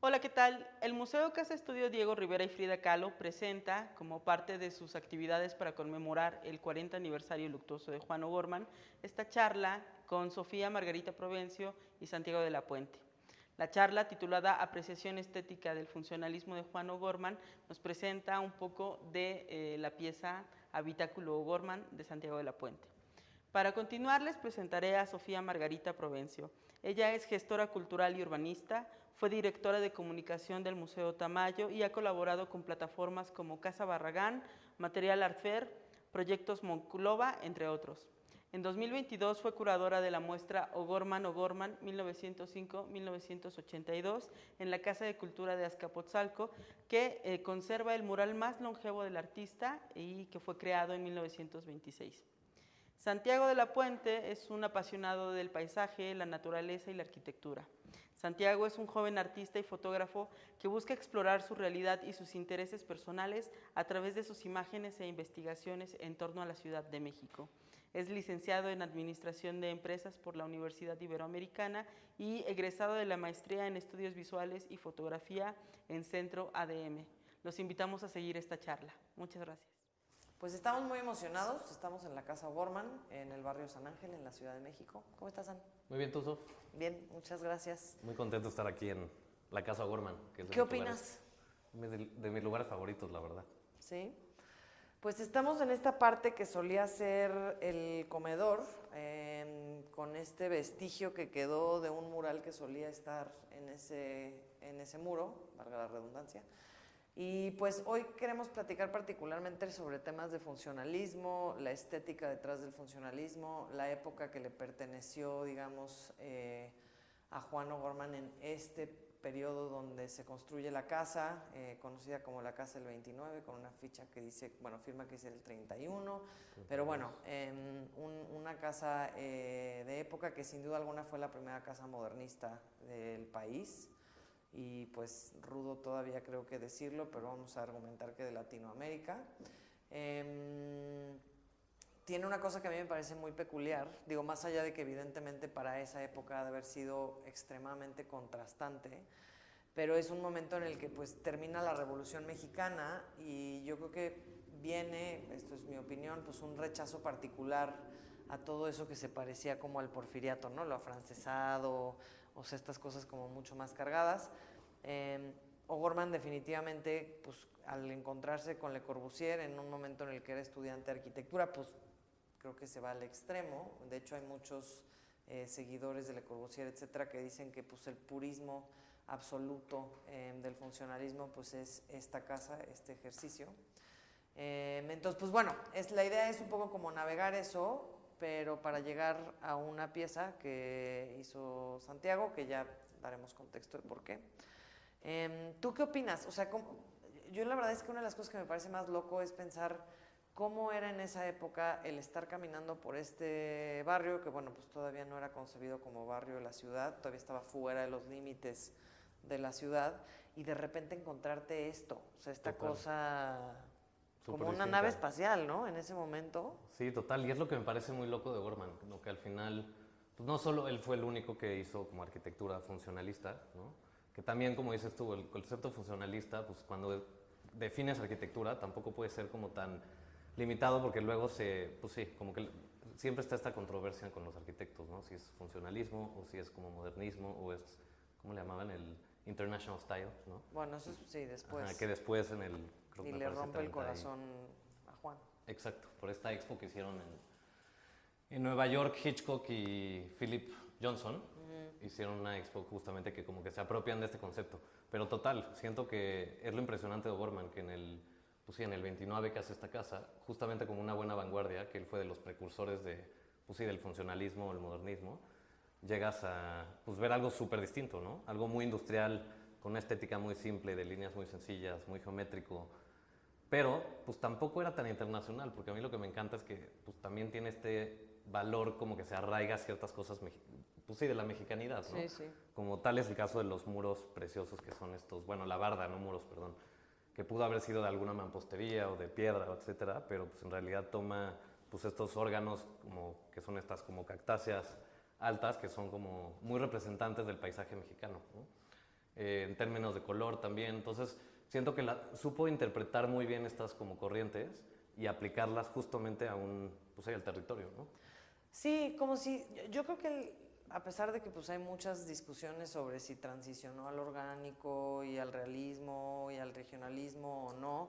Hola, ¿qué tal? El Museo Casa Estudio Diego Rivera y Frida Kahlo presenta, como parte de sus actividades para conmemorar el 40 aniversario luctuoso de Juan O'Gorman, esta charla con Sofía Margarita Provencio y Santiago de la Puente. La charla, titulada Apreciación estética del funcionalismo de Juan O'Gorman, nos presenta un poco de la pieza Habitáculo O'Gorman de Santiago de la Puente. Para continuar, les presentaré a Sofía Margarita Provencio. Ella es gestora cultural y urbanista, fue directora de comunicación del Museo Tamayo y ha colaborado con plataformas como Casa Barragán, Material Art Fair, Proyectos Monclova, entre otros. En 2022 fue curadora de la muestra O'Gorman 1905-1982 en la Casa de Cultura de Azcapotzalco, que conserva el mural más longevo del artista y que fue creado en 1926. Santiago de la Puente es un apasionado del paisaje, la naturaleza y la arquitectura. Santiago es un joven artista y fotógrafo que busca explorar su realidad y sus intereses personales a través de sus imágenes e investigaciones en torno a la Ciudad de México. Es licenciado en Administración de Empresas por la Universidad Iberoamericana y egresado de la Maestría en Estudios Visuales y Fotografía en Centro ADM. Los invitamos a seguir esta charla. Muchas gracias. Pues estamos muy emocionados, estamos en la Casa O'Gorman, en el barrio San Ángel, en la Ciudad de México. ¿Cómo estás, San? Muy bien, tú, Sof. Bien, muchas gracias. Muy contento de estar aquí en la Casa O'Gorman. Que es ¿Qué opinas? De mis lugares favoritos, la verdad. Sí. Pues estamos en esta parte que solía ser el comedor, con este vestigio que quedó de un mural que solía estar en ese muro, valga la redundancia. Y pues hoy queremos platicar particularmente sobre temas de funcionalismo, la estética detrás del funcionalismo, la época que le perteneció, digamos, a Juan O'Gorman en este periodo donde se construye la casa, conocida como la Casa del 29, con una ficha que dice, bueno, firma que dice el 31, pero bueno, una casa de época que sin duda alguna fue la primera casa modernista del país. Y pues rudo todavía creo que decirlo, pero vamos a argumentar que de Latinoamérica. Tiene una cosa que a mí me parece muy peculiar, digo, más allá de que evidentemente para esa época ha de haber sido extremadamente contrastante, pero es un momento en el que pues termina la Revolución Mexicana y yo creo que viene, esto es mi opinión, pues un rechazo particular a todo eso que se parecía como al porfiriato, ¿no? Lo afrancesado, o sea, estas cosas como mucho más cargadas. O'Gorman definitivamente, pues al encontrarse con Le Corbusier en un momento en el que era estudiante de arquitectura, pues creo que se va al extremo. De hecho, hay muchos seguidores de Le Corbusier, etcétera, que dicen que pues el purismo absoluto del funcionalismo pues es esta casa, este ejercicio. Entonces, pues bueno, la idea es un poco como navegar eso, pero para llegar a una pieza que hizo Santiago, que ya daremos contexto de por qué. ¿Tú qué opinas? O sea, yo la verdad es que una de las cosas que me parece más loco es pensar cómo era en esa época el estar caminando por este barrio, que bueno, pues todavía no era concebido como barrio de la ciudad, todavía estaba fuera de los límites de la ciudad, y de repente encontrarte esto, o sea, esta Total. cosa Súper como una distinta. nave espacial, ¿no? En ese momento. Sí, total. Y es lo que me parece muy loco de O'Gorman, lo que al final, pues no solo él fue el único que hizo como arquitectura funcionalista, ¿no? Que también, como dices tú, el concepto funcionalista, pues cuando defines arquitectura, tampoco puede ser como tan limitado porque luego pues sí, como que siempre está esta controversia con los arquitectos, ¿no? Si es funcionalismo o si es como modernismo o es, ¿cómo le llamaban? El International Style, ¿no? Bueno, eso sí, después. Ajá, que después en el... creo que Y me le parece rompe el 30 corazón a Juan. Exacto, por esta expo que hicieron en Nueva York, Hitchcock y Philip Johnson hicieron una expo justamente que como que se apropian de este concepto. Pero total, siento que es lo impresionante de O'Gorman, que pues sí, en el 29 que hace esta casa, justamente como una buena vanguardia, que él fue de los precursores pues sí, del funcionalismo, el modernismo, llegas a pues, ver algo súper distinto, ¿no? Algo muy industrial, con una estética muy simple, de líneas muy sencillas, muy geométrico, pero pues tampoco era tan internacional, porque a mí lo que me encanta es que pues, también tiene este valor como que se arraiga a ciertas cosas, pues sí, de la mexicanidad, ¿no? Sí, sí. Como tal es el caso de los muros preciosos que son estos, bueno, la barda, no muros, perdón, que pudo haber sido de alguna mampostería o de piedra, etcétera, pero pues en realidad toma pues estos órganos como que son estas como cactáceas altas que son como muy representantes del paisaje mexicano, ¿no? en términos de color también. Entonces, siento que supo interpretar muy bien estas como corrientes y aplicarlas justamente a pues ahí al territorio, ¿no? Sí, como si, yo creo que a pesar de que pues hay muchas discusiones sobre si transicionó al orgánico y al realismo y al regionalismo o no,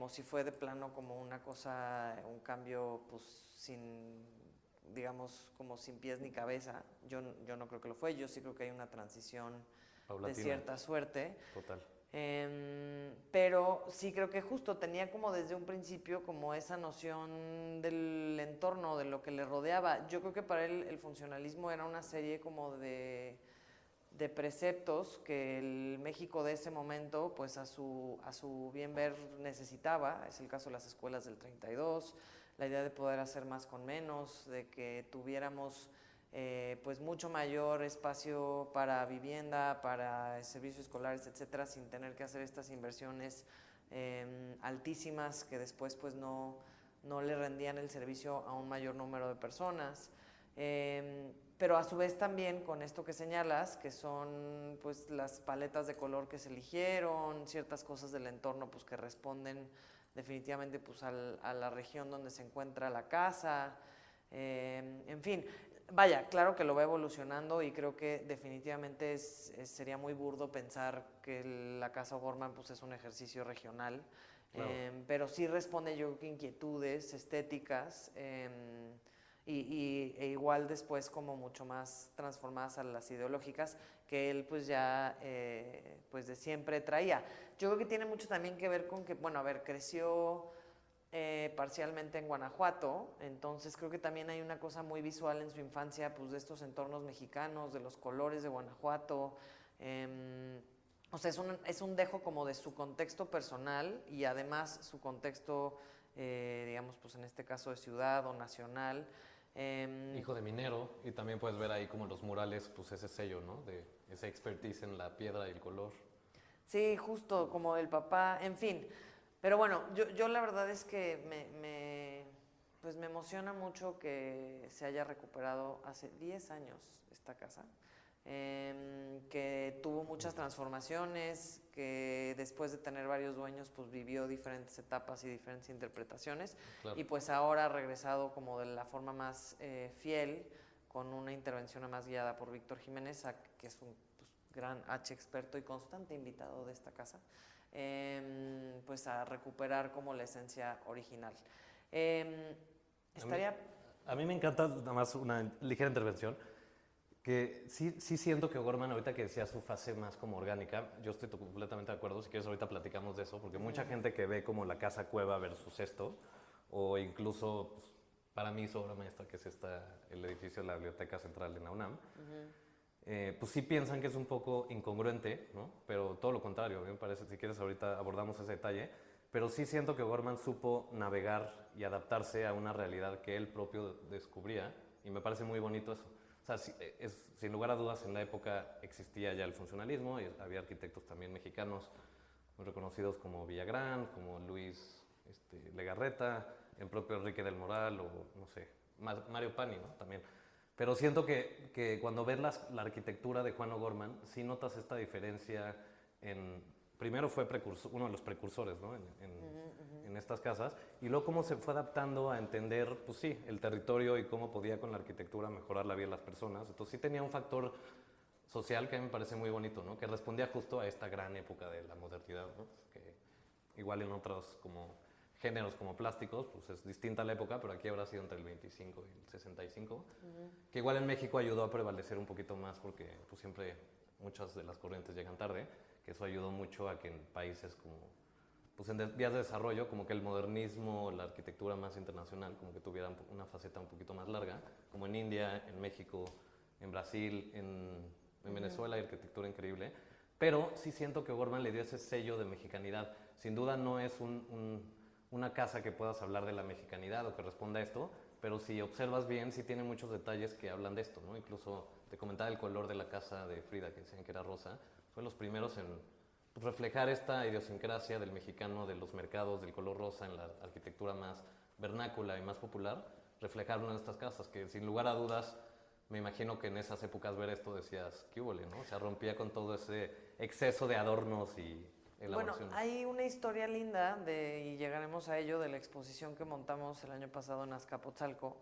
o si fue de plano como una cosa, un cambio pues sin, digamos, como sin pies ni cabeza, yo no creo que lo fue, yo sí creo que hay una transición Paulatina. de cierta suerte. Total. Pero sí creo que justo tenía como desde un principio como esa noción del entorno, de lo que le rodeaba. Yo creo que para él el funcionalismo era una serie como de preceptos que el México de ese momento, pues a su bien ver necesitaba. Es el caso de las escuelas del 32, la idea de poder hacer más con menos, de que tuviéramos pues mucho mayor espacio para vivienda, para servicios escolares, etcétera, sin tener que hacer estas inversiones altísimas que después pues no le rendían el servicio a un mayor número de personas. Pero a su vez también con esto que señalas, que son pues las paletas de color que se eligieron, ciertas cosas del entorno pues que responden definitivamente pues a la región donde se encuentra la casa, en fin. Vaya, claro que lo va evolucionando y creo que definitivamente sería muy burdo pensar que la Casa O'Gorman pues es un ejercicio regional, Claro. pero sí responde yo creo que inquietudes estéticas e igual después como mucho más transformadas a las ideológicas que él pues ya pues de siempre traía. Yo creo que tiene mucho también que ver con que, bueno, a ver, creció parcialmente en Guanajuato, entonces creo que también hay una cosa muy visual en su infancia, pues de estos entornos mexicanos, de los colores de Guanajuato, o sea, es un dejo como de su contexto personal y además su contexto, digamos, pues en este caso de ciudad o nacional. Hijo de minero, y también puedes ver ahí como los murales, pues ese sello, ¿no? De esa expertise en la piedra y el color. Sí, justo como el papá, en fin. Pero bueno, yo la verdad es que pues me emociona mucho que se haya recuperado hace 10 años esta casa, que tuvo muchas transformaciones, que después de tener varios dueños pues vivió diferentes etapas y diferentes interpretaciones, Claro. y pues ahora ha regresado como de la forma más fiel, con una intervención más guiada por Víctor Jiménez, que es un pues, gran H experto y constante invitado de esta casa. Pues a recuperar como la esencia original. Estaría... A mí me encanta, nada más una ligera intervención, que sí siento que O'Gorman, ahorita que decía su fase más como orgánica, yo estoy completamente de acuerdo, si quieres ahorita platicamos de eso, porque mucha gente que ve como la casa cueva versus esto, o incluso pues, para mí su obra maestra, que es el edificio de la Biblioteca Central de la UNAM, pues sí piensan que es un poco incongruente, ¿no? Pero todo lo contrario, a mí me parece, si quieres ahorita abordamos ese detalle, pero sí siento que O'Gorman supo navegar y adaptarse a una realidad que él propio descubría, y me parece muy bonito eso. O sea, sin lugar a dudas, en la época existía ya el funcionalismo, y había arquitectos también mexicanos muy reconocidos como Villagrán, como Luis Legarreta, el propio Enrique del Moral, o no sé, Mario Pani, ¿no? También. Pero siento que cuando ves la arquitectura de Juan O'Gorman, sí notas esta diferencia primero fue uno de los precursores, ¿no? en estas casas, y luego cómo se fue adaptando a entender, pues sí, el territorio y cómo podía con la arquitectura mejorar la vida de las personas. Entonces sí tenía un factor social que a mí me parece muy bonito, ¿no? Que respondía justo a esta gran época de la modernidad, ¿no? Que igual en otros como géneros como plásticos, pues es distinta la época, pero aquí habrá sido entre el 25 y el 65, que igual en México ayudó a prevalecer un poquito más porque pues siempre muchas de las corrientes llegan tarde, que eso ayudó mucho a que en países como, pues en vías de desarrollo, como que el modernismo, la arquitectura más internacional, como que tuviera una faceta un poquito más larga, como en India, en México, en Brasil, en Venezuela hay arquitectura increíble, pero sí siento que O'Gorman le dio ese sello de mexicanidad. Sin duda no es una casa que puedas hablar de la mexicanidad o que responda a esto, pero si observas bien, sí tiene muchos detalles que hablan de esto, ¿no? Incluso te comentaba el color de la casa de Frida, que decían que era rosa, fue los primeros en reflejar esta idiosincrasia del mexicano, de los mercados, del color rosa en la arquitectura más vernácula y más popular, reflejar una de estas casas que sin lugar a dudas me imagino que en esas épocas ver esto decías, qué húbole, ¿no? O sea, rompía con todo ese exceso de adornos y Bueno, elaboraciones. hay una historia linda y llegaremos a ello, de la exposición que montamos el año pasado en Azcapotzalco,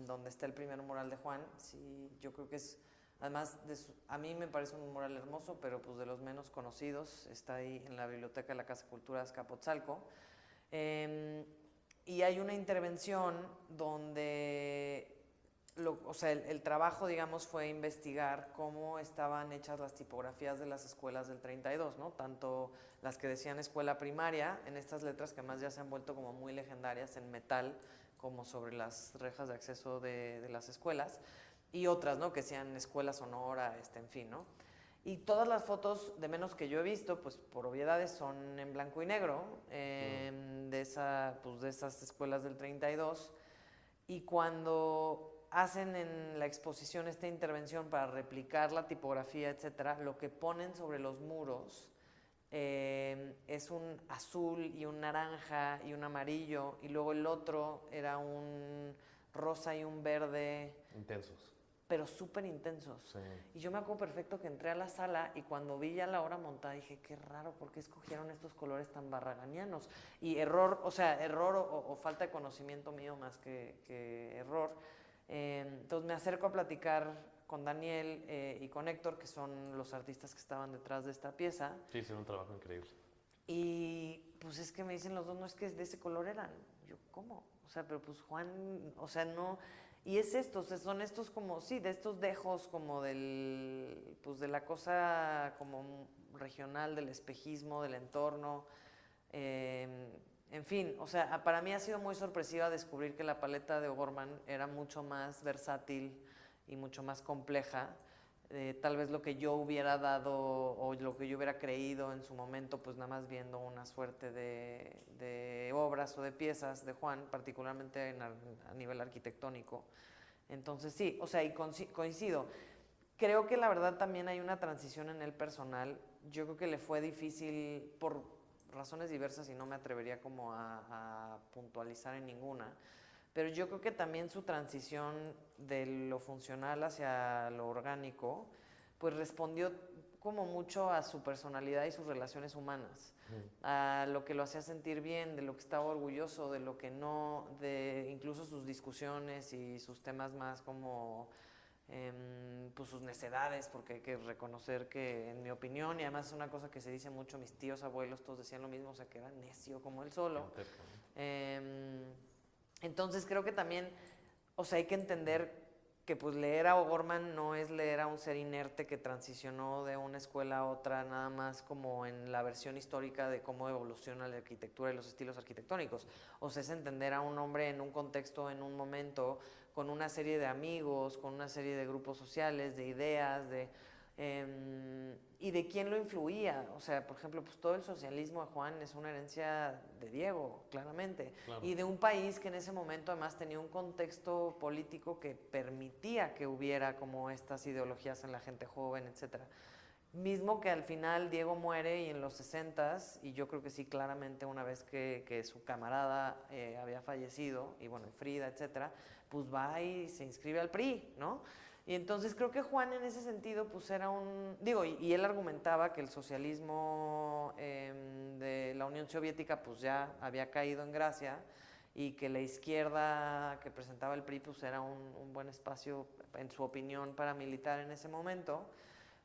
donde está el primer mural de Juan. Sí, yo creo que es, además, a mí me parece un mural hermoso, pero pues de los menos conocidos. Está ahí en la biblioteca de la Casa de Cultura de Azcapotzalco. Y hay una intervención donde o sea, el trabajo, digamos, fue investigar cómo estaban hechas las tipografías de las escuelas del 32, ¿no? Tanto las que decían escuela primaria, en estas letras que además ya se han vuelto como muy legendarias en metal, como sobre las rejas de acceso de las escuelas, y otras, ¿no? Que decían escuela sonora, en fin, ¿no? Y todas las fotos, de menos que yo he visto, pues por obviedades son en blanco y negro, de esas escuelas del 32. Y cuando hacen en la exposición esta intervención para replicar la tipografía, etcétera, lo que ponen sobre los muros es un azul y un naranja y un amarillo, y luego el otro era un rosa y un verde. Intensos. Pero súper intensos. Sí. Y yo me acuerdo perfecto que entré a la sala y cuando vi ya la obra montada dije, qué raro, ¿por qué escogieron estos colores tan barraganianos? Y error, o sea, error o falta de conocimiento mío más que error. Entonces me acerco a platicar con Daniel y con Héctor, que son los artistas que estaban detrás de esta pieza. Sí, hicieron un trabajo increíble. Y pues es que me dicen los dos, no, es que de ese color eran. Yo, ¿cómo? O sea, pero pues Juan, o sea, no. Y es esto, o sea, son estos como, sí, de estos dejos como pues de la cosa como regional, del espejismo, del entorno. En fin, o sea, para mí ha sido muy sorpresiva descubrir que la paleta de O'Gorman era mucho más versátil y mucho más compleja. Tal vez lo que yo hubiera dado o lo que yo hubiera creído en su momento, pues nada más viendo una suerte de obras o de piezas de Juan, particularmente a nivel arquitectónico. Entonces sí, o sea, y coincido. Creo que la verdad también hay una transición en el personal. Yo creo que le fue difícil por razones diversas y no me atrevería como a puntualizar en ninguna. Pero yo creo que también su transición de lo funcional hacia lo orgánico, pues respondió como mucho a su personalidad y sus relaciones humanas, a lo que lo hacía sentir bien, de lo que estaba orgulloso, de lo que no, de incluso sus discusiones y sus temas más como pues sus necedades, porque hay que reconocer que, en mi opinión, y además es una cosa que se dice mucho, mis tíos, abuelos, todos decían lo mismo, o sea, que era necio como él solo. Entonces creo que también, o sea, hay que entender que pues leer a O'Gorman no es leer a un ser inerte que transicionó de una escuela a otra nada más como en la versión histórica de cómo evoluciona la arquitectura y los estilos arquitectónicos. O sea, es entender a un hombre en un contexto, en un momento, con una serie de amigos, con una serie de grupos sociales, de ideas, y de quién lo influía. O sea, por ejemplo, pues todo el socialismo de Juan es una herencia de Diego, claramente, Claro. y de un país que en ese momento además tenía un contexto político que permitía que hubiera como estas ideologías en la gente joven, etcétera. Mismo que al final Diego muere y en los 60s, y yo creo que sí, claramente una vez que su camarada había fallecido, y bueno, Frida, etcétera, pues va y se inscribe al PRI, ¿no? Y entonces creo que Juan en ese sentido pues era y él argumentaba que el socialismo de la Unión Soviética pues ya había caído en gracia y que la izquierda que presentaba el PRI pues era un buen espacio, en su opinión, paramilitar en ese momento.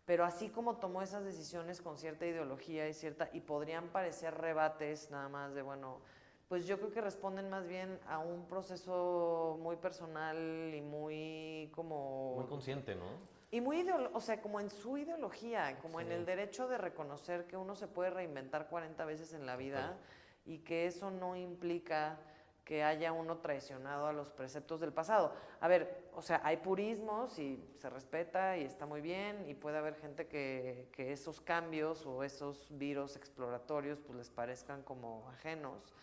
Pero así como tomó esas decisiones con cierta ideología y podrían parecer rebates nada más de, bueno, pues yo creo que responden más bien a un proceso muy personal y muy como... Muy consciente, ¿no? Y muy o sea, como en su ideología, como en el derecho de reconocer que uno se puede reinventar 40 veces en la vida y que eso no implica que haya uno traicionado a los preceptos del pasado. A ver, o sea, hay purismos y se respeta y está muy bien, y puede haber gente que esos cambios o esos viros exploratorios pues les parezcan como ajenos.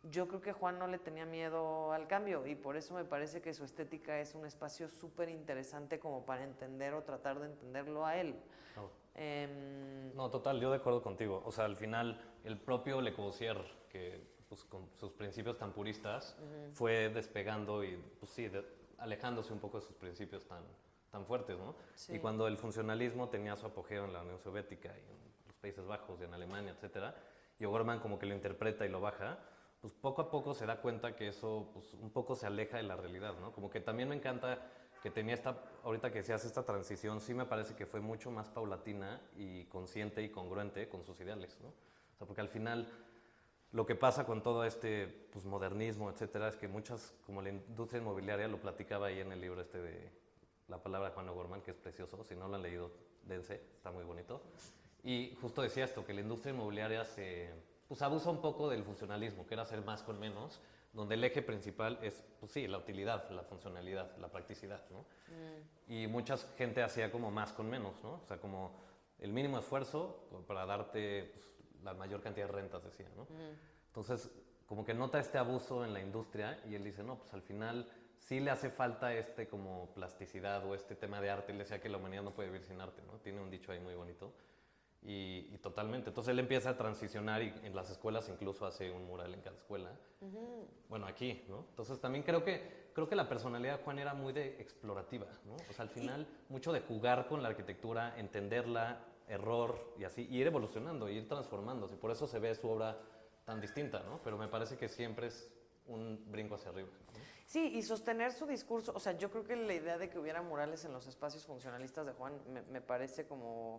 Yo creo que Juan no le tenía miedo al cambio y por eso me parece que su estética es un espacio súper interesante como para entender o tratar de entenderlo a él. Oh. No, total, yo de acuerdo contigo. O sea, al final, el propio Le Corbusier, que pues, con sus principios tan puristas, fue despegando y, pues sí, alejándose un poco de sus principios tan tan fuertes, ¿no? Sí. Y cuando el funcionalismo tenía su apogeo en la Unión Soviética y en los Países Bajos y en Alemania, etcétera, y O'Gorman como que lo interpreta y lo baja, pues poco a poco se da cuenta que eso pues, un poco se aleja de la realidad, ¿no? Como que también me encanta que tenía ahorita que se hace esta transición, sí me parece que fue mucho más paulatina y consciente y congruente con sus ideales, ¿no? O sea, porque al final lo que pasa con todo este pues, modernismo, etcétera, es que muchas, como la industria inmobiliaria, lo platicaba ahí en el libro de La palabra de Juan O'Gorman, que es precioso, si no lo han leído, dense, está muy bonito. Y justo decía esto, que la industria inmobiliaria pues abusa un poco del funcionalismo, que era hacer más con menos, donde el eje principal es, pues sí, la utilidad, la funcionalidad, la practicidad, ¿no? Y mucha gente hacía como más con menos, ¿no? O sea, como el mínimo esfuerzo para darte pues, la mayor cantidad de rentas, decía, ¿no? Entonces, como que nota este abuso en la industria y él dice, no, pues al final sí le hace falta como plasticidad o este tema de arte. Él decía que la humanidad no puede vivir sin arte, ¿no? Tiene un dicho ahí muy bonito. Y totalmente. Entonces él empieza a transicionar y en las escuelas incluso hace un mural en cada escuela. Bueno, aquí, ¿no? Entonces también creo que la personalidad de Juan era muy de explorativa, ¿no? O sea, al final mucho de jugar con la arquitectura, entenderla, error y así, y ir evolucionando, y ir transformándose. Por eso se ve su obra tan distinta, ¿no? Pero me parece que siempre es un brinco hacia arriba, ¿no? Sí, y sostener su discurso, o sea, yo creo que la idea de que hubiera murales en los espacios funcionalistas de Juan me parece como,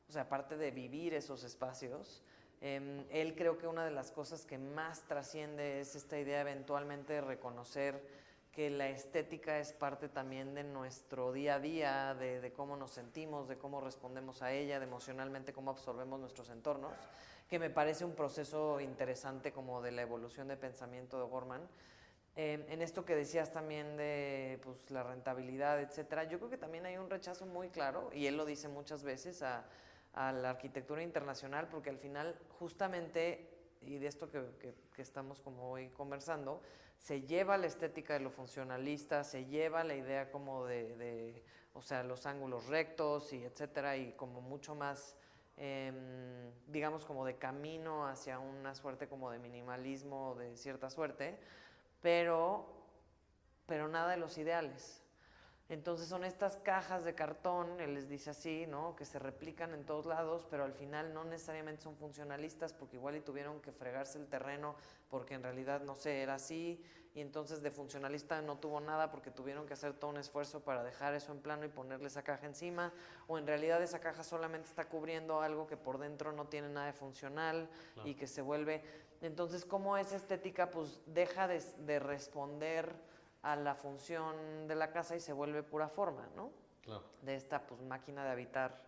o sea, aparte de vivir esos espacios, él creo que una de las cosas que más trasciende es esta idea eventualmente de reconocer que la estética es parte también de nuestro día a día, de cómo nos sentimos, de cómo respondemos a ella, de emocionalmente cómo absorbemos nuestros entornos, que me parece un proceso interesante como de la evolución de pensamiento de O'Gorman. En esto que decías también de pues, la rentabilidad, etcétera, yo creo que también hay un rechazo muy claro, y él lo dice muchas veces, a la arquitectura internacional, porque al final justamente, y de esto que estamos como hoy conversando, se lleva la estética de lo funcionalista, se lleva la idea como o sea, los ángulos rectos y etcétera, y como mucho más, digamos, como de camino hacia una suerte como de minimalismo de cierta suerte, pero nada de los ideales. Entonces son estas cajas de cartón, él les dice así, ¿no? Que se replican en todos lados, pero al final no necesariamente son funcionalistas porque igual y tuvieron que fregarse el terreno porque en realidad, no sé, era así, y entonces de funcionalista no tuvo nada porque tuvieron que hacer todo un esfuerzo para dejar eso en plano y ponerle esa caja encima, o en realidad esa caja solamente está cubriendo algo que por dentro no tiene nada de funcional, claro, y que se vuelve... Entonces, ¿cómo esa estética pues deja de responder a la función de la casa y se vuelve pura forma, ¿no? Claro. De esta pues máquina de habitar,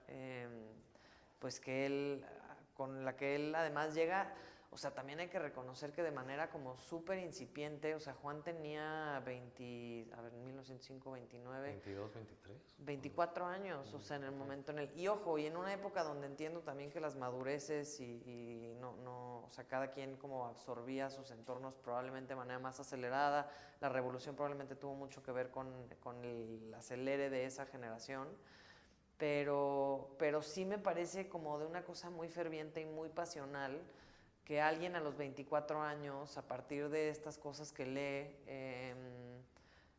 pues que él, con la que él además llega, o sea, también hay que reconocer que de manera como súper incipiente, o sea, Juan tenía 1905, 29... 22, 23. 24 años, o sea, en el momento en el... Y ojo, y en una época donde entiendo también que las madureces y no, o sea, cada quien como absorbía sus entornos probablemente de manera más acelerada, la revolución probablemente tuvo mucho que ver con el acelere de esa generación, pero sí me parece como de una cosa muy ferviente y muy pasional que alguien a los 24 años, a partir de estas cosas que lee,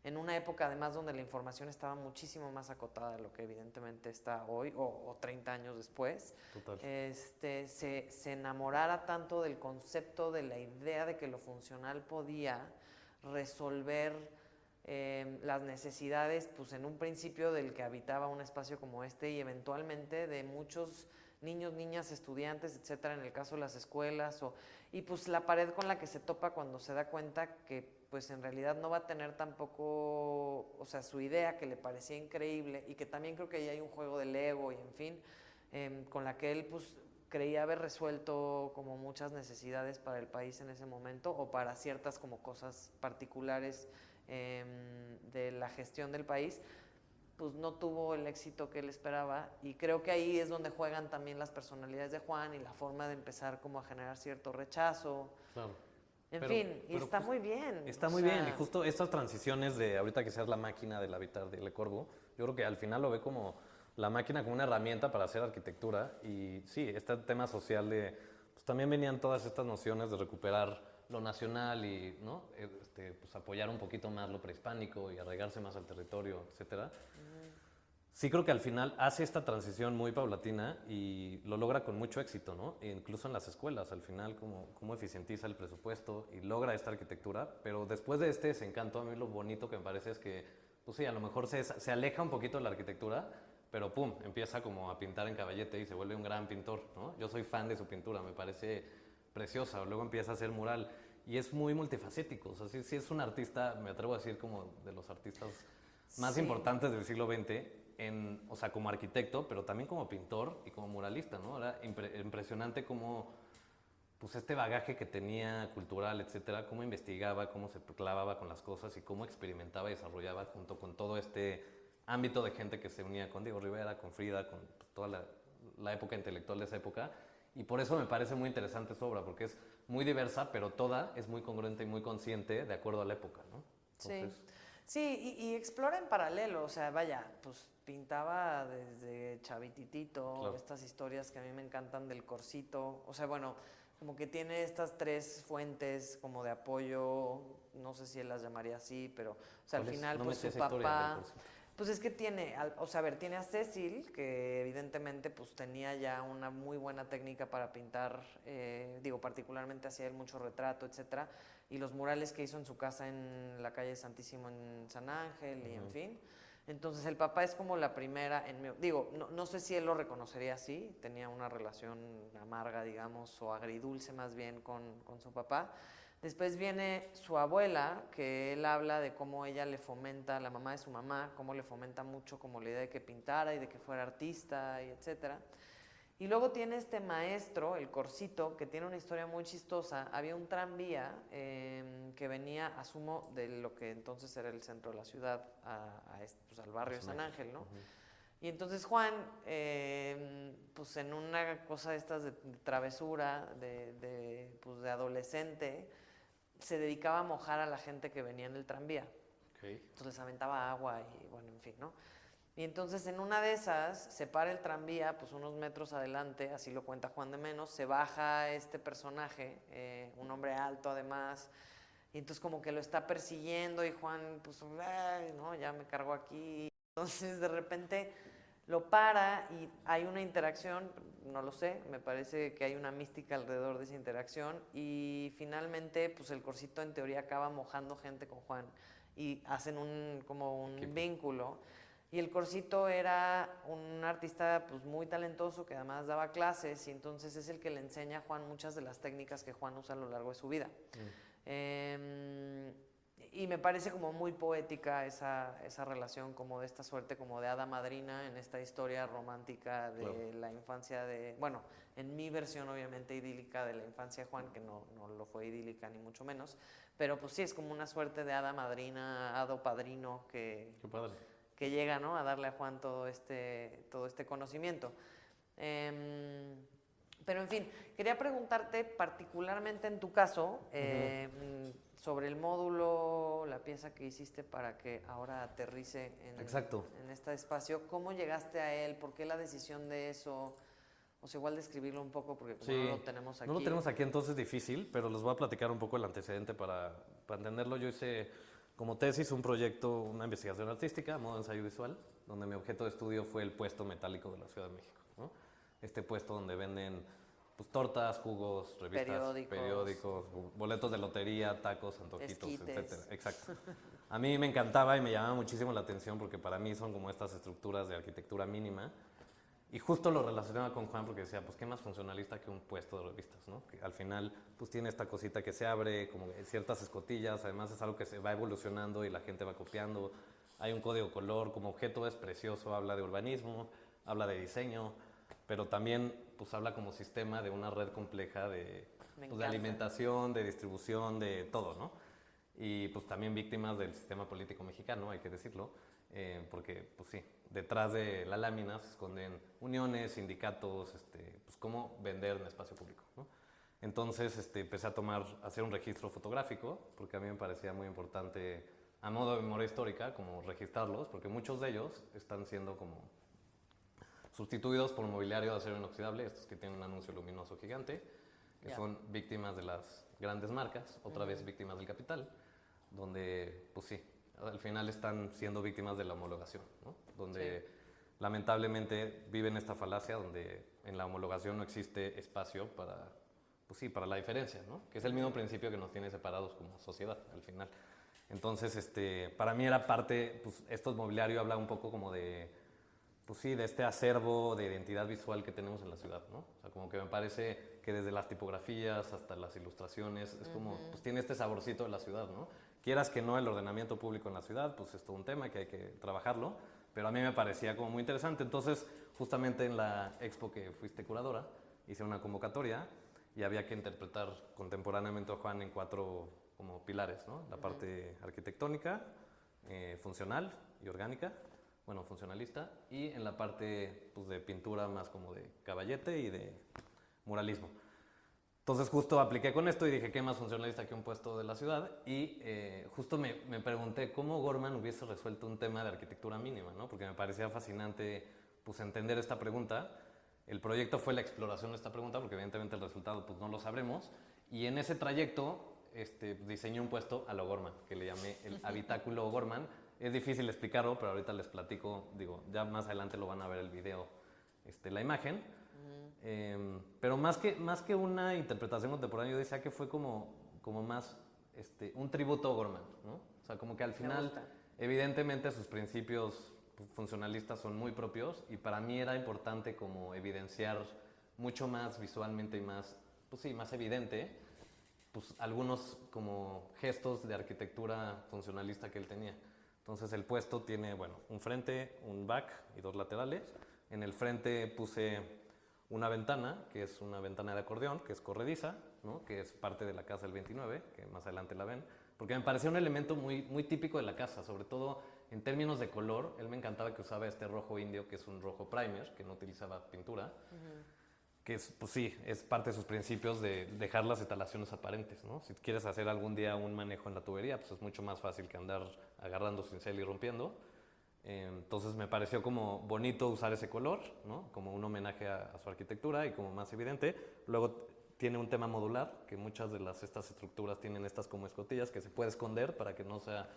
en una época además donde la información estaba muchísimo más acotada de lo que evidentemente está hoy, o 30 años después, se enamorara tanto del concepto, de la idea de que lo funcional podía resolver las necesidades, pues en un principio del que habitaba un espacio como este y eventualmente de muchos niños, niñas, estudiantes, etcétera, en el caso de las escuelas, y pues la pared con la que se topa cuando se da cuenta que pues en realidad no va a tener tampoco, o sea, su idea que le parecía increíble y que también creo que ahí hay un juego del ego y en fin, con la que él pues creía haber resuelto como muchas necesidades para el país en ese momento o para ciertas como cosas particulares de la gestión del país, pues no tuvo el éxito que él esperaba, y creo que ahí es donde juegan también las personalidades de Juan y la forma de empezar como a generar cierto rechazo. Claro. En fin, y está muy bien. Está muy bien, y justo estas transiciones de ahorita que seas la máquina del habitar de Le Corbusier, yo creo que al final lo ve como la máquina como una herramienta para hacer arquitectura, y sí, este tema social pues también venían todas estas nociones de recuperar lo nacional y, ¿no? Pues apoyar un poquito más lo prehispánico y arraigarse más al territorio, etcétera. sí creo que al final hace esta transición muy paulatina y lo logra con mucho éxito, ¿no? E incluso en las escuelas, al final, cómo eficientiza el presupuesto y logra esta arquitectura. Pero después de este desencanto, a mí lo bonito que me parece es que, pues sí, a lo mejor se aleja un poquito de la arquitectura, pero pum, empieza como a pintar en caballete y se vuelve un gran pintor, ¿no? Yo soy fan de su pintura, me parece preciosa. Luego empieza a hacer mural y es muy multifacético. O sea, sí es un artista, me atrevo a decir, como de los artistas más Sí. importantes del siglo XX, o sea, como arquitecto, pero también como pintor y como muralista, ¿no? Era impresionante cómo, pues este bagaje que tenía cultural, etcétera, cómo investigaba, cómo se clavaba con las cosas y cómo experimentaba y desarrollaba junto con todo este ámbito de gente que se unía con Diego Rivera, con Frida, con pues, toda la época intelectual de esa época. Y por eso me parece muy interesante su obra, porque es muy diversa, pero toda es muy congruente y muy consciente de acuerdo a la época, ¿no? Entonces, Sí. Sí, y explora en paralelo, o sea, vaya, pues pintaba desde Chavititito, claro. estas historias que a mí me encantan del Corsito, o sea, bueno, como que tiene estas tres fuentes como de apoyo, no sé si él las llamaría así, pero, o sea, al ¿Cuál es? final, No me pues sé su esa historia del papá, Corsito. pues es que tiene, o sea, a ver, tiene a Cecil, que evidentemente pues tenía ya una muy buena técnica para pintar, digo, particularmente hacía él mucho retrato, etcétera, y los murales que hizo en su casa en la calle Santísimo en San Ángel y en fin. Entonces el papá es como la primera, digo, no sé si él lo reconocería así, tenía una relación amarga, digamos, o agridulce más bien con su papá. Después viene su abuela, que él habla de cómo ella le fomenta, la mamá de su mamá, cómo le fomenta mucho como la idea de que pintara y de que fuera artista y etcétera. Y luego tiene este maestro, el Corsito, que tiene una historia muy chistosa. Había un tranvía que venía, asumo, de lo que entonces era el centro de la ciudad, pues, al barrio de San Ángel, ¿no? Y entonces Juan, pues en una cosa de estas de travesura, pues de adolescente, se dedicaba a mojar a la gente que venía en el tranvía. Okay. Entonces les aventaba agua y bueno, en fin, ¿no? Y entonces en una de esas se para el tranvía, pues unos metros adelante, así lo cuenta Juan de Menos, se baja este personaje, un hombre alto además, y entonces como que lo está persiguiendo y Juan, pues, ay, no, ya me cargo aquí. Entonces de repente lo para y hay una interacción, no lo sé, me parece que hay una mística alrededor de esa interacción y finalmente pues el Corsito en teoría acaba mojando gente con Juan y hacen como un Equipo. vínculo. Y el Corsito era un artista pues muy talentoso que además daba clases y entonces es el que le enseña a Juan muchas de las técnicas que Juan usa a lo largo de su vida. Y me parece como muy poética esa relación como de esta suerte como de hada madrina en esta historia romántica de Claro. la infancia de, bueno, en mi versión obviamente idílica de la infancia de Juan, que no lo fue idílica ni mucho menos, pero pues sí es como una suerte de hada madrina, hado padrino Qué padre. que llega, ¿no?, a darle a Juan todo este conocimiento. Pero en fin, quería preguntarte particularmente en tu caso sobre el módulo, la pieza que hiciste para que ahora aterrice Exacto. en este espacio. ¿Cómo llegaste a él? ¿Por qué la decisión de eso? O sea, igual describirlo un poco porque como no lo tenemos aquí. No lo tenemos aquí, entonces es difícil, pero les voy a platicar un poco el antecedente para entenderlo. Yo hice como tesis un proyecto, una investigación artística, modo de ensayo visual, donde mi objeto de estudio fue el puesto metálico de la Ciudad de México, ¿no? Este puesto donde venden pues, tortas, jugos, revistas, periódicos, boletos de lotería, tacos, antojitos, Esquites. etcétera. Exacto. A mí me encantaba y me llamaba muchísimo la atención porque para mí son como estas estructuras de arquitectura mínima. Y justo lo relacionaba con Juan porque decía, pues qué más funcionalista que un puesto de revistas, ¿no? Que al final pues tiene esta cosita que se abre, como ciertas escotillas, además es algo que se va evolucionando y la gente va copiando. Hay un código color, como objeto es precioso, habla de urbanismo, habla de diseño, pero también pues habla como sistema de una red compleja de alimentación, de distribución, de todo, ¿no? Y pues también víctimas del sistema político mexicano, hay que decirlo, porque pues sí, detrás de la lámina se esconden uniones, sindicatos, pues cómo vender en espacio público, ¿no? Entonces empecé a hacer un registro fotográfico, porque a mí me parecía muy importante, a modo de memoria histórica, como registrarlos, porque muchos de ellos están siendo como sustituidos por mobiliario de acero inoxidable, estos que tienen un anuncio luminoso gigante, que son víctimas de las grandes marcas, otra vez víctimas del capital, donde, pues sí, al final están siendo víctimas de la homologación, ¿no? Donde lamentablemente viven esta falacia donde en la homologación no existe espacio para, pues sí, para la diferencia, ¿no? Que es el mismo principio que nos tiene separados como sociedad al final. Entonces, para mí era parte, pues esto mobiliario habla un poco como de, pues sí, de este acervo de identidad visual que tenemos en la ciudad, ¿no? O sea, como que me parece que desde las tipografías hasta las ilustraciones, es como, pues tiene este saborcito de la ciudad, ¿no? Quieras que no, el ordenamiento público en la ciudad, pues es todo un tema que hay que trabajarlo, pero a mí me parecía como muy interesante. Entonces, justamente en la expo que fuiste curadora, hice una convocatoria y había que interpretar contemporáneamente a Juan en 4 como pilares, ¿no? La parte arquitectónica, funcional y orgánica, bueno, funcionalista, y en la parte pues, de pintura más como de caballete y de muralismo. Entonces justo apliqué con esto y dije, ¿qué más funcionalista que un puesto de la ciudad? Y justo me pregunté cómo Gorman hubiese resuelto un tema de arquitectura mínima, ¿no? Porque me parecía fascinante pues, entender esta pregunta. El proyecto fue la exploración de esta pregunta, porque evidentemente el resultado pues, no lo sabremos. Y en ese trayecto diseñé un puesto a lo Gorman, que le llamé el habitáculo Gorman. Es difícil explicarlo, pero ahorita les platico, digo, ya más adelante lo van a ver el video, la imagen. Pero más que una interpretación contemporánea, yo decía que fue como más un tributo a Gorman, ¿no? O sea, como que al final, evidentemente sus principios funcionalistas son muy propios y para mí era importante como evidenciar mucho más visualmente y más, pues sí, más evidente, pues algunos como gestos de arquitectura funcionalista que él tenía. Entonces el puesto tiene, bueno, un frente, un back y 2 laterales. En el frente puse una ventana, que es una ventana de acordeón, que es corrediza, ¿no? Que es parte de la casa del 29, que más adelante la ven, porque me parecía un elemento muy, muy típico de la casa, sobre todo en términos de color. Él me encantaba que usaba este rojo indio, que es un rojo primer, que no utilizaba pintura, que es, pues sí, es parte de sus principios de dejar las instalaciones aparentes, ¿no? Si quieres hacer algún día un manejo en la tubería, pues es mucho más fácil que andar agarrando cincel y rompiendo. Entonces me pareció como bonito usar ese color, ¿no? Como un homenaje a su arquitectura y como más evidente. Luego tiene un tema modular, que muchas de estas estructuras tienen estas como escotillas que se puede esconder para que no sea,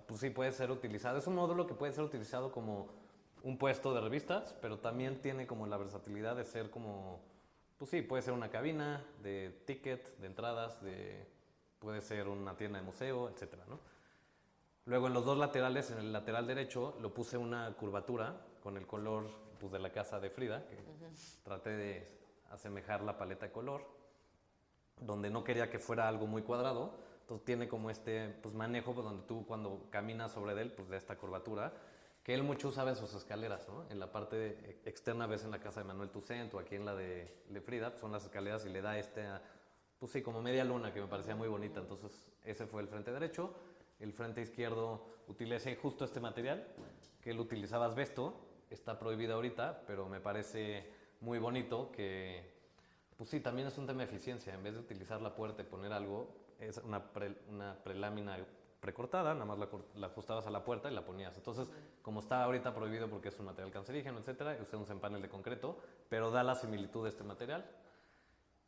pues sí puede ser utilizado. Es un módulo que puede ser utilizado como un puesto de revistas, pero también tiene como la versatilidad de ser como, pues sí, puede ser una cabina de ticket, de entradas, puede ser una tienda de museo, etcétera, ¿no? Luego en los 2 laterales, en el lateral derecho, lo puse una curvatura con el color pues, de la casa de Frida, que traté de asemejar la paleta de color, donde no quería que fuera algo muy cuadrado. Entonces tiene como pues, manejo pues, donde tú cuando caminas sobre él, pues de esta curvatura, que él mucho usaba en sus escaleras, ¿no? En la parte externa ves en la casa de Manuel Toussaint o aquí en la de Frida, pues, son las escaleras y le da pues sí, como media luna que me parecía muy bonita. Entonces ese fue el frente derecho. El frente izquierdo utilicé justo este material, que él utilizaba asbesto, está prohibido ahorita, pero me parece muy bonito que, pues sí, también es un tema de eficiencia. En vez de utilizar la puerta y poner algo, es una prelámina precortada, nada más la ajustabas a la puerta y la ponías. Entonces, como está ahorita prohibido porque es un material cancerígeno, etcétera, usé un panel de concreto, pero da la similitud de este material.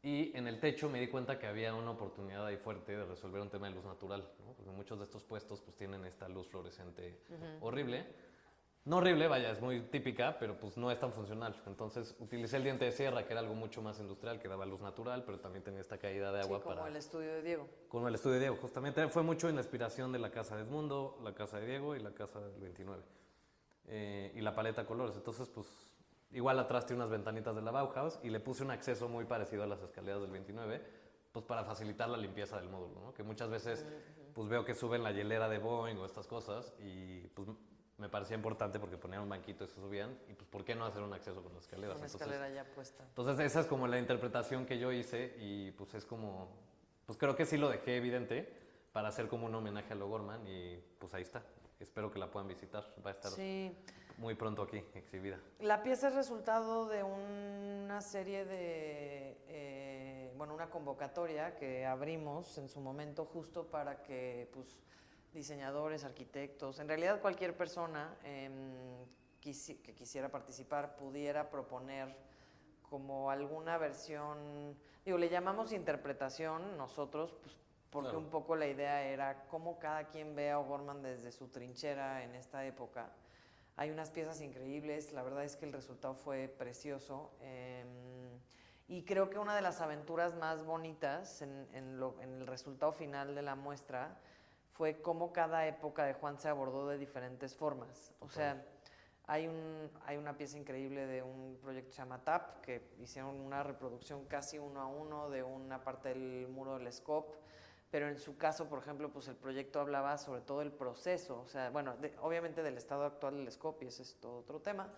Y en el techo me di cuenta que había una oportunidad ahí fuerte de resolver un tema de luz natural, ¿no? Porque muchos de estos puestos pues tienen esta luz fluorescente horrible. No horrible, vaya, es muy típica, pero pues no es tan funcional. Entonces utilicé el diente de sierra, que era algo mucho más industrial, que daba luz natural, pero también tenía esta caída de agua como el estudio de Diego. Como el estudio de Diego, justamente. Fue mucho en la inspiración de la casa de Edmundo, la casa de Diego y la casa del 29. Y la paleta de colores. Entonces, pues, igual atrás tiene unas ventanitas de la Bauhaus y le puse un acceso muy parecido a las escaleras del 29, pues para facilitar la limpieza del módulo, ¿no? Que muchas veces, pues veo que suben la hielera de Boeing o estas cosas y pues me parecía importante porque ponían un banquito y se subían y pues ¿por qué no hacer un acceso con las escaleras? Una escalera ya puesta. Entonces esa es como la interpretación que yo hice y pues es como, pues creo que sí lo dejé evidente para hacer como un homenaje a lo Gorman y pues ahí está. Espero que la puedan visitar, va a estar muy pronto aquí exhibida. La pieza es resultado de una serie de, una convocatoria que abrimos en su momento justo para que pues diseñadores, arquitectos, en realidad cualquier persona que quisiera participar pudiera proponer como alguna versión, le llamamos interpretación nosotros, pues porque un poco la idea era cómo cada quien ve a O'Gorman desde su trinchera en esta época. Hay unas piezas increíbles, la verdad es que el resultado fue precioso. Y creo que una de las aventuras más bonitas en el resultado final de la muestra fue cómo cada época de Juan se abordó de diferentes formas. O sea, hay una pieza increíble de un proyecto que se llama TAP, que hicieron una reproducción casi 1:1 de una parte del muro del Lescop, pero en su caso, por ejemplo, pues el proyecto hablaba sobre todo el proceso, o sea, bueno, obviamente del estado actual del Lescop, y ese es todo otro tema,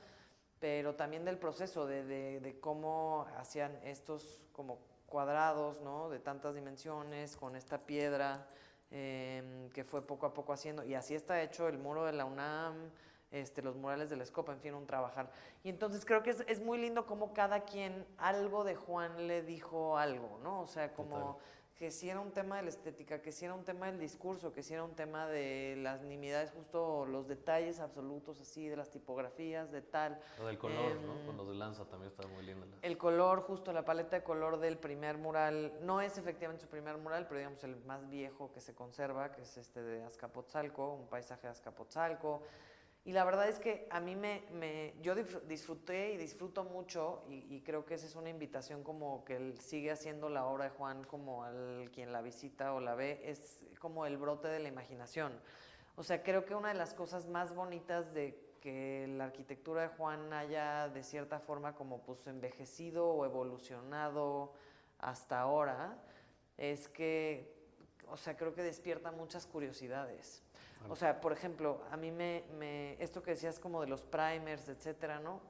pero también del proceso, de cómo hacían estos como cuadrados, ¿no? De tantas dimensiones, con esta piedra, que fue poco a poco haciendo, y así está hecho el muro de la UNAM, los murales del Escopa, en fin, un trabajar. Y entonces creo que es muy lindo como cada quien algo de Juan le dijo algo, ¿no? O sea, como Total. que si era un tema de la estética, que si era un tema del discurso, que si era un tema de las nimiedades, justo los detalles absolutos así, de las tipografías, de tal. Lo del color, ¿no? Cuando se lanza también está muy lindo. El color, justo la paleta de color del primer mural, no es efectivamente su primer mural, pero digamos el más viejo que se conserva, que es este de Azcapotzalco, un paisaje de Azcapotzalco. Y la verdad es que a mí yo disfruté y disfruto mucho, y creo que esa es una invitación como que él sigue haciendo la obra de Juan, como al quien la visita o la ve, es como el brote de la imaginación. O sea, creo que una de las cosas más bonitas de que la arquitectura de Juan haya de cierta forma como pues envejecido o evolucionado hasta ahora, es que, o sea, creo que despierta muchas curiosidades. O sea, por ejemplo, a mí esto que decías como de los primers, etcétera, ¿no?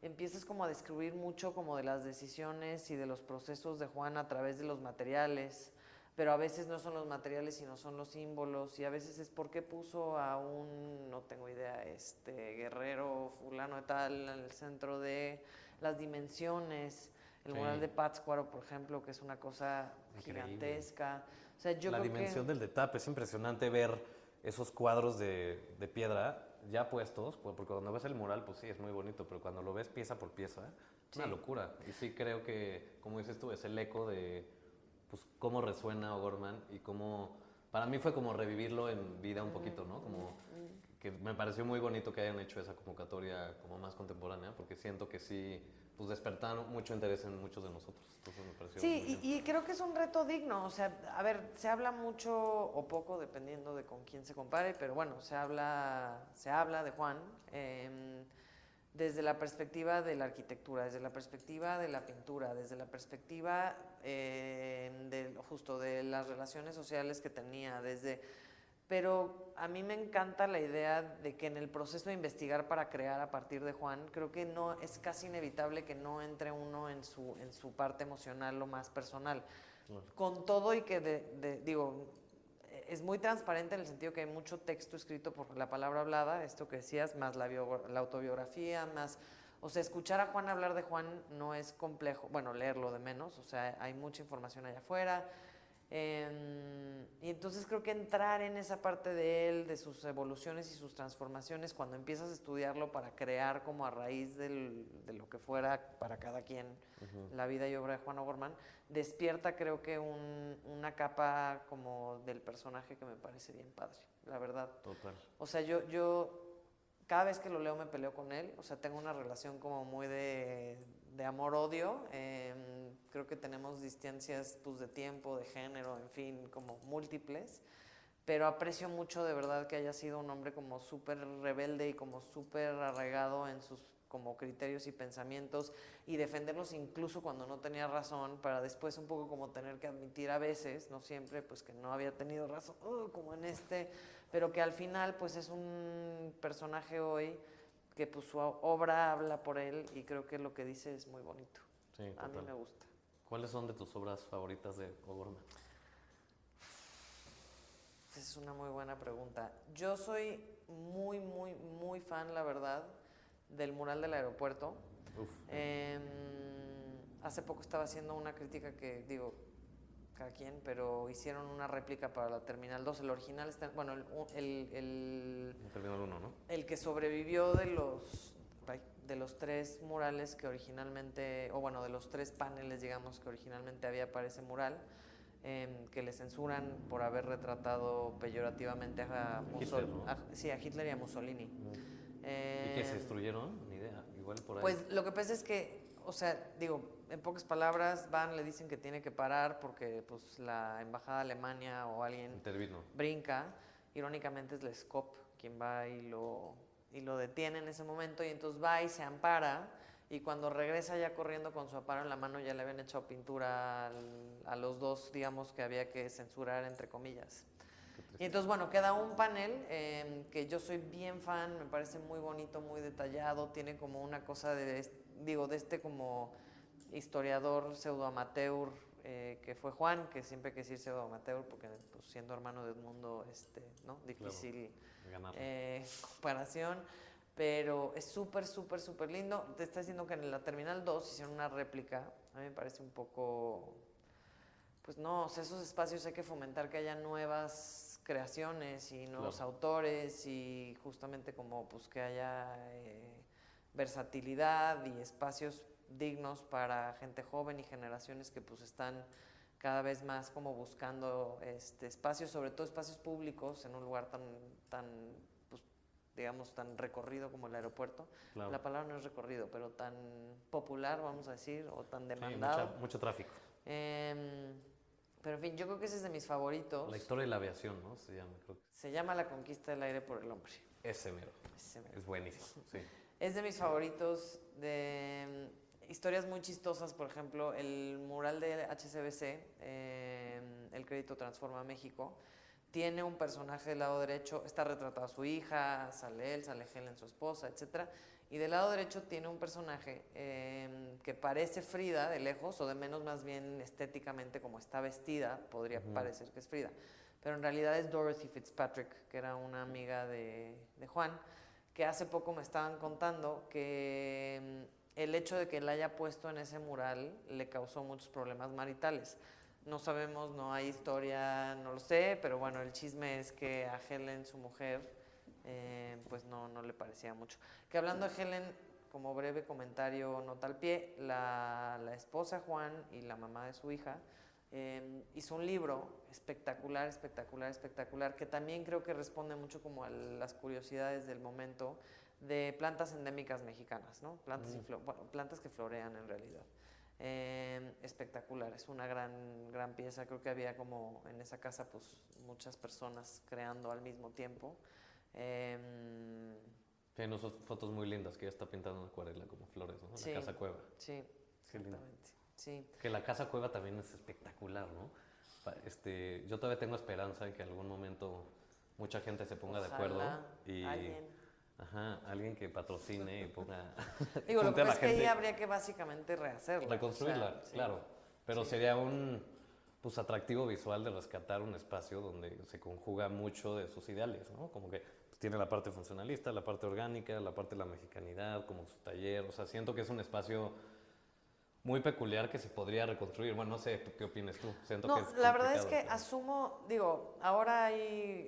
Empiezas como a descubrir mucho como de las decisiones y de los procesos de Juan a través de los materiales, pero a veces no son los materiales sino son los símbolos, y a veces es porque puso a un, no tengo idea, guerrero fulano de tal en el centro de las dimensiones. El mural de Pátzcuaro, por ejemplo, que es una cosa gigantesca. O sea, yo la creo dimensión que del detape, es impresionante ver esos cuadros de piedra ya puestos, porque cuando ves el mural, pues sí, es muy bonito, pero cuando lo ves pieza por pieza, es una locura. Y sí creo que, como dices tú, es el eco de pues, cómo resuena O'Gorman y cómo, para mí fue como revivirlo en vida un poquito, ¿no? Como que me pareció muy bonito que hayan hecho esa convocatoria como más contemporánea, porque siento que sí, pues despertaron mucho interés en muchos de nosotros. Entonces me pareció muy sí, bien. y creo que es un reto digno. O sea, a ver, se habla mucho o poco, dependiendo de con quién se compare, pero bueno, se habla de Juan desde la perspectiva de la arquitectura, desde la perspectiva de la pintura, desde la perspectiva justo de las relaciones sociales que tenía, pero a mí me encanta la idea de que en el proceso de investigar para crear a partir de Juan, creo que no es casi inevitable que no entre uno en su parte emocional o más personal. Con todo y que, digo, es muy transparente en el sentido que hay mucho texto escrito por la palabra hablada, esto que decías, más la autobiografía, más... O sea, escuchar a Juan hablar de Juan no es complejo, bueno, leerlo de menos, o sea, hay mucha información allá afuera. Y entonces creo que entrar en esa parte de él, de sus evoluciones y sus transformaciones, cuando empiezas a estudiarlo para crear como a raíz de lo que fuera para cada quien la vida y obra de Juan O'Gorman, despierta creo que una capa como del personaje que me parece bien padre, la verdad. Total. O sea, yo cada vez que lo leo me peleo con él, o sea, tengo una relación como muy de amor-odio. Creo que tenemos distancias pues, de tiempo, de género, en fin, como múltiples, pero aprecio mucho de verdad que haya sido un hombre como súper rebelde y como súper arraigado en sus como criterios y pensamientos, y defenderlos incluso cuando no tenía razón, para después un poco como tener que admitir a veces, no siempre, pues que no había tenido razón, como en pero que al final pues es un personaje hoy que pues su obra habla por él, y creo que lo que dice es muy bonito. Sí, a mí me gusta. ¿Cuáles son de tus obras favoritas de O'Gorman? Esa es una muy buena pregunta. Yo soy muy, muy, muy fan, la verdad, del mural del aeropuerto. Hace poco estaba haciendo una crítica que, digo, cada quien, pero hicieron una réplica para la Terminal 2. El original está, bueno, el Terminal 1, ¿no? el que sobrevivió de los tres murales que originalmente, o bueno, de los tres paneles, digamos, que originalmente había para ese mural, que le censuran por haber retratado peyorativamente a Hitler, ¿no? a Hitler y a Mussolini. ¿Y qué se destruyeron? Ni idea, igual por ahí. Pues lo que pasa es que, o sea, digo, en pocas palabras, le dicen que tiene que parar porque pues la embajada de Alemania o alguien Intervino. brinca. Irónicamente es la SCOP quien va y lo detiene en ese momento, y entonces va y se ampara, y cuando regresa ya corriendo con su amparo en la mano ya le habían echado pintura a los dos, digamos, que había que censurar, entre comillas. Y entonces, bueno, queda un panel que yo soy bien fan, me parece muy bonito, muy detallado, tiene como una cosa de este como historiador pseudo amateur que fue Juan, que siempre hay que decir pseudo amateur porque pues, siendo hermano de Edmundo, ¿no? Difícil comparación, pero es súper, súper, súper lindo. Te está diciendo que en la Terminal 2 hicieron una réplica, a mí me parece un poco, pues no, o sea, esos espacios hay que fomentar que haya nuevas creaciones y nuevos autores, y justamente como pues que haya versatilidad y espacios dignos para gente joven y generaciones que pues están cada vez más como buscando espacios, sobre todo espacios públicos en un lugar tan pues, digamos, tan recorrido como el aeropuerto. Claro. La palabra no es recorrido, pero tan popular, vamos a decir, o tan demandado. Sí, mucho tráfico. Pero en fin, yo creo que ese es de mis favoritos. La historia de la aviación, ¿no? Se llama, creo que. Se llama La conquista del aire por el hombre. Ese mero. Es buenísimo, sí. Es de mis favoritos, de historias muy chistosas, por ejemplo, el mural de HCBC, El Crédito Transforma México, tiene un personaje del lado derecho, está retratada su hija, sale él, sale Helen, su esposa, etc. Y del lado derecho tiene un personaje que parece Frida de lejos, o de menos más bien estéticamente como está vestida, podría parecer que es Frida. Pero en realidad es Dorothy Fitzpatrick, que era una amiga de Juan, que hace poco me estaban contando que el hecho de que la haya puesto en ese mural le causó muchos problemas maritales. No sabemos, no hay historia, no lo sé, pero bueno, el chisme es que a Helen, su mujer, pues no le parecía mucho. Que hablando de Helen, como breve comentario, nota al pie, la esposa de Juan y la mamá de su hija hizo un libro espectacular, espectacular, espectacular, que también creo que responde mucho como a las curiosidades del momento, de plantas endémicas mexicanas, ¿no? Plantas que florean en realidad. Espectacular, es una gran pieza. Creo que había como en esa casa pues muchas personas creando al mismo tiempo. Tiene unas fotos muy lindas que ya está pintando en acuarela como flores, ¿no? Sí, la casa cueva. Sí, exactamente. Sí. Que la casa cueva también es espectacular, ¿no? Yo todavía tengo esperanza en que en algún momento mucha gente se ponga de acuerdo y alguien que patrocine y ponga. Digo, lo que pasa es que ahí habría que básicamente rehacerla. Reconstruirla, claro. Pero sería un atractivo visual de rescatar un espacio donde se conjuga mucho de sus ideales, ¿no? Como que tiene la parte funcionalista, la parte orgánica, la parte de la mexicanidad, como su taller. O sea, siento que es un espacio muy peculiar que se podría reconstruir. Bueno, no sé, ¿qué opinas tú? Siento que es la verdad es que asumo, ahora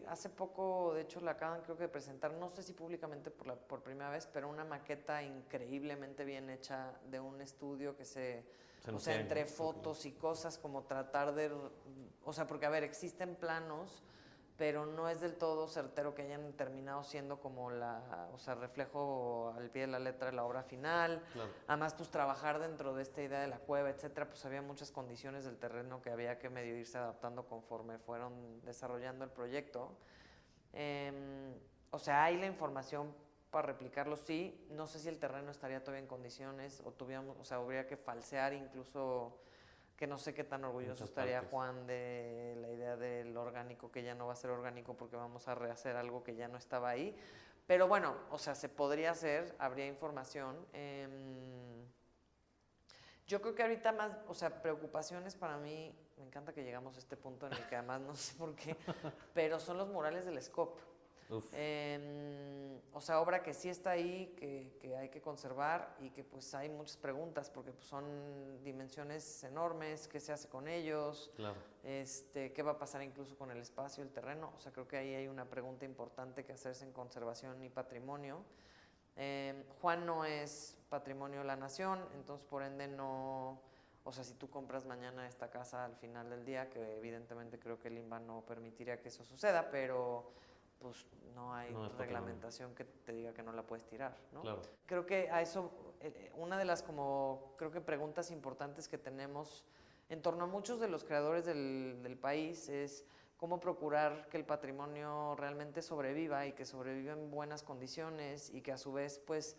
hace poco, de hecho la acaban creo que de presentar, no sé si públicamente por primera vez, pero una maqueta increíblemente bien hecha de un estudio que entre fotos y cosas, como tratar de, porque a ver, existen planos, pero no es del todo certero que hayan terminado siendo como reflejo al pie de la letra de la obra final. Claro. Además, pues trabajar dentro de esta idea de la cueva, etcétera, pues había muchas condiciones del terreno que había que medio irse adaptando conforme fueron desarrollando el proyecto. Hay la información para replicarlo, sí. No sé si el terreno estaría todavía en condiciones habría que falsear incluso, que no sé qué tan orgulloso estaría Juan de la idea del orgánico, que ya no va a ser orgánico porque vamos a rehacer algo que ya no estaba ahí. Pero bueno, se podría hacer, habría información. Yo creo que ahorita más, preocupaciones para mí, me encanta que llegamos a este punto en el que además no sé por qué, pero son los murales del SCOP. Obra que sí está ahí, que hay que conservar y que pues hay muchas preguntas porque pues, son dimensiones enormes, qué se hace con ellos, claro. Qué va a pasar incluso con el espacio, el terreno. Creo que ahí hay una pregunta importante que hacerse en conservación y patrimonio. Juan no es patrimonio de la nación, entonces por ende no, si tú compras mañana esta casa al final del día, que evidentemente creo que el INBA no permitiría que eso suceda, pero pues no hay No es patrimonio. reglamentación que te diga que no la puedes tirar, ¿no? Claro. Creo que a eso, una de las como, creo que preguntas importantes que tenemos en torno a muchos de los creadores del país es cómo procurar que el patrimonio realmente sobreviva y que sobreviva en buenas condiciones y que a su vez pues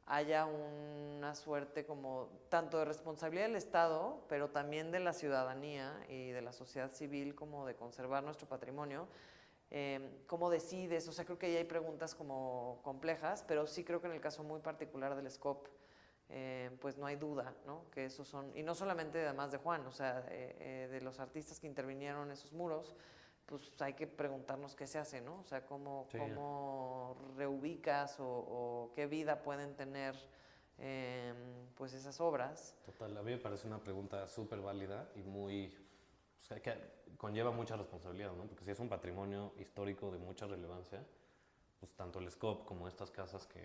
haya una suerte como tanto de responsabilidad del Estado, pero también de la ciudadanía y de la sociedad civil como de conservar nuestro patrimonio. ¿Cómo decides? O sea, creo que ahí hay preguntas como complejas, pero sí creo que en el caso muy particular del SCOP, pues no hay duda, ¿no? Que esos son, y no solamente además de Juan, o sea, de los artistas que intervinieron en esos muros, pues hay que preguntarnos qué se hace, ¿no? O sea, cómo, Sí. cómo reubicas o qué vida pueden tener pues esas obras. Total, a mí me parece una pregunta súper válida y muy, o sea, que conlleva mucha responsabilidad, ¿no? Porque si es un patrimonio histórico de mucha relevancia, pues tanto el SCOP como estas casas que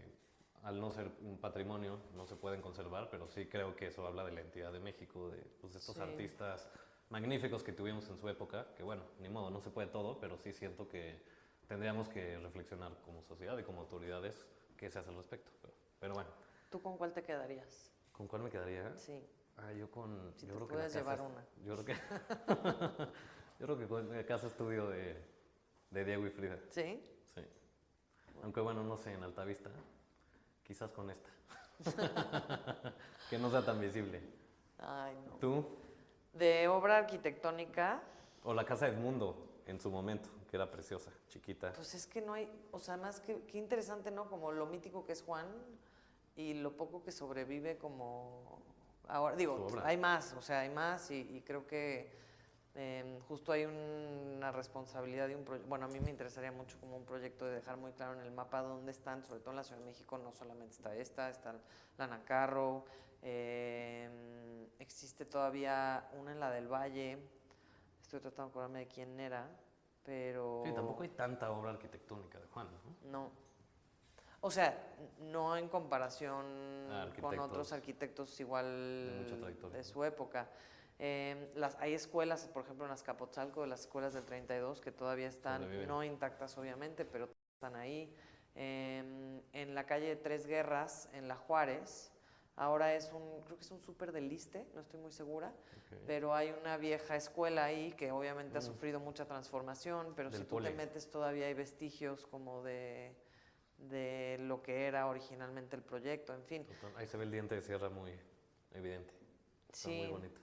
al no ser un patrimonio no se pueden conservar, pero sí creo que eso habla de la entidad de México, de pues, estos Sí. artistas magníficos que tuvimos en su época, que bueno, ni modo, no se puede todo, pero sí siento que tendríamos que reflexionar como sociedad y como autoridades qué se hace al respecto. Pero bueno, ¿Tú con cuál te quedarías? ¿con cuál me quedaría? Sí, Ah, yo con. si Yo te creo que puedes la casa llevar una. Yo creo que. Yo creo que con la casa estudio de Diego y Frida. ¿Sí? Sí. Aunque bueno, no sé, en Altavista. Quizás con esta. Que no sea tan visible. Ay, no. ¿Tú? De obra arquitectónica, O la casa Edmundo, en su momento, que era preciosa, chiquita. pues es que no hay, o sea, más que, qué interesante, ¿no? Como lo mítico que es Juan y lo poco que sobrevive como ahora, Su digo, obra. hay más, o sea, hay más y creo que justo hay una responsabilidad de un proyecto, bueno, a mí me interesaría mucho como un proyecto de dejar muy claro en el mapa dónde están, sobre todo en la Ciudad de México, no solamente está la Nacarro, existe todavía una en la del Valle, estoy tratando de acordarme de quién era, pero... Sí, tampoco hay tanta obra arquitectónica de Juan, ¿no? No. O sea, no en comparación Ah, con arquitectos otros arquitectos de igual mucha trayectoria, de ¿no? su época. Hay escuelas, por ejemplo, en Azcapotzalco, de las escuelas del 32, que todavía están, Sobreviven. no intactas obviamente, pero están ahí. En la calle de Tres Guerras, en La Juárez, ahora creo que es un súper del Liste, no estoy muy segura, Ok. pero hay una vieja escuela ahí que obviamente ha Mm. sufrido mucha transformación, pero Del si tú te Poli. metes todavía hay vestigios como de lo que era originalmente el proyecto, en fin. Total, ahí se ve el diente de sierra muy evidente. Está muy Sí, bonita.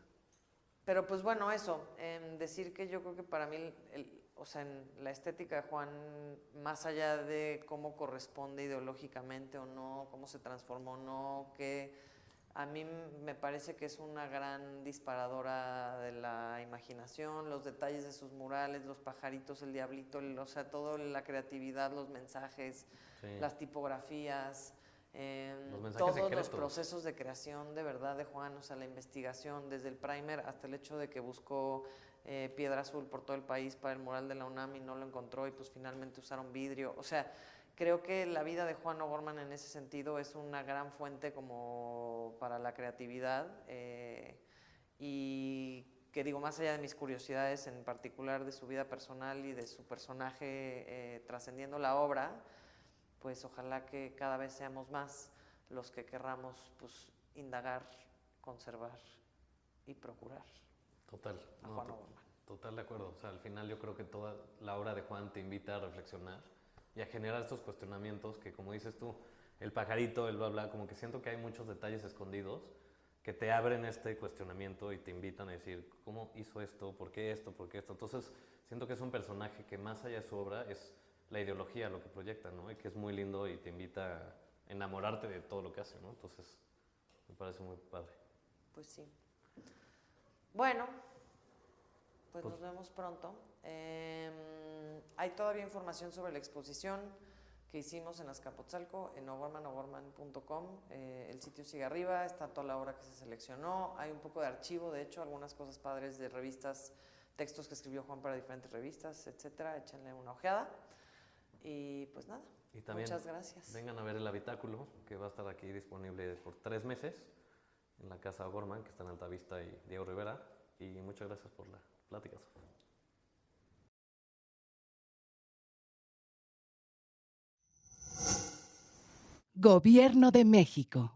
pero pues bueno, eso, decir que yo creo que para mí, o sea, en la estética de Juan, más allá de cómo corresponde ideológicamente o no, cómo se transformó o no, que a mí me parece que es una gran disparadora de la imaginación, los detalles de sus murales, los pajaritos, el diablito, o sea, toda la creatividad, los mensajes, Sí. las tipografías, Los mensajes todos secretos. los procesos de creación de verdad de Juan, o sea, la investigación, desde el primer hasta el hecho de que buscó piedra azul por todo el país para el mural de la UNAM y no lo encontró y pues finalmente usaron vidrio, o sea, creo que la vida de Juan O'Gorman en ese sentido es una gran fuente como para la creatividad y que digo, más allá de mis curiosidades en particular de su vida personal y de su personaje trascendiendo la obra, pues ojalá que cada vez seamos más los que querramos pues indagar, conservar y procurar Total. a No, Juan O'Gorman. total de acuerdo. O sea, al final yo creo que toda la obra de Juan te invita a reflexionar y a generar estos cuestionamientos que, como dices tú, el pajarito, el bla bla, como que siento que hay muchos detalles escondidos que te abren este cuestionamiento y te invitan a decir, ¿cómo hizo esto? ¿Por qué esto? ¿Por qué esto? Entonces, siento que es un personaje que más allá de su obra es la ideología, lo que proyecta, ¿no? Y que es muy lindo y te invita a enamorarte de todo lo que hace, ¿no? Entonces, me parece muy padre. Pues sí. Bueno, pues Pues- nos vemos pronto. Hay todavía información sobre la exposición que hicimos en Azcapotzalco, en o'gorman.com. El sitio sigue arriba, está toda la obra que se seleccionó. Hay un poco de archivo, de hecho, algunas cosas padres de revistas, textos que escribió Juan para diferentes revistas, etcétera. Échenle una ojeada. Y pues nada, Y también muchas gracias. vengan a ver el habitáculo, que va a estar aquí disponible por 3 meses en la Casa O'Gorman, que está en Altavista y Diego Rivera. Y muchas gracias por la plática, Sofía. Gobierno de México.